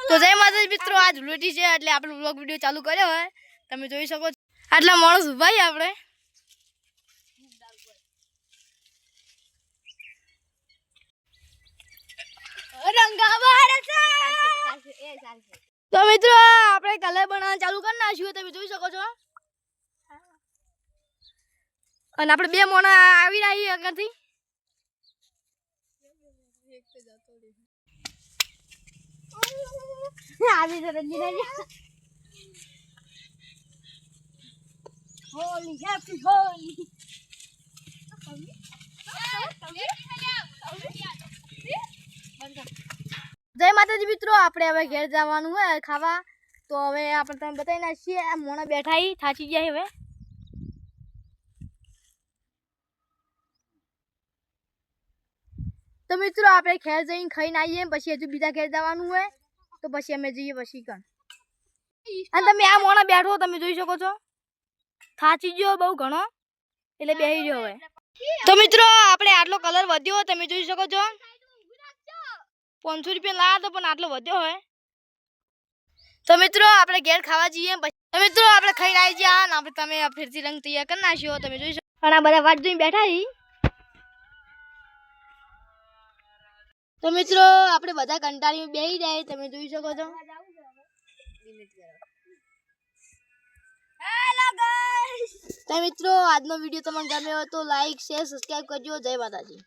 તો જય માતાજી મિત્રો, આજ ધૂળેટી છે એટલે આપણે વ્લોગ વિડિયો ચાલુ કર્યો હોય. તમે જોઈ શકો છો આટલા માણસ ઉભા આપણે. તો મિત્રો આપણે કલર બનાવવાનું ચાલુ કરી નાખ્યું, તમે જોઈ શકો છો. અને આપણે બે મોણા આવી રહી આગળથી. આવી તો રંજી રહી. હોલી હેપી હોલી. જય માતાજી મિત્રો, આપણે હવે ઘેર જવાનું હોય ખાવા. તો હવે આપણે તમને બતાવી નાખીએ. આ મોણા બેઠા થાચી ગયા હવે. તો મિત્રો આપણે ઘેર જઈને ખાઈને આવીએ, પછી હજુ બીજા ઘેર જવાનું હોય તો પછી અમે જઈએ પછી કણ. અને તમે આ મોણા બેઠો તમે જોઈ શકો છો, થાચી ગયો બહુ ઘણો એટલે બેસી ગયો હવે. તો મિત્રો આપણે આટલો કલર વધ્યો તમે જોઈ શકો છો. 500 રૂપિયા લાયા તો પણ આટલો વધ્યો હોય. તો મિત્રો આપણે ઘેર ખાવા જઈએ. તો મિત્રો આપણે ખાઈને આવી ગયા અને આપણે તમે ફેરથી રંગ તૈયાર કરી નાખ્યો તમે જોઈ શકો. અને આ બધા વાટ જોઈને બેઠા છીએ. તો મિત્રો આપણે બધા કંટાળીને બેસી જાય તમે જોઈ શકો છો. Hello guys. તો મિત્રો આજનો વિડિયો તમને ગમ્યો હોય તો લાઈક શેર સબસ્ક્રાઇબ કરજો. જય માતાજી.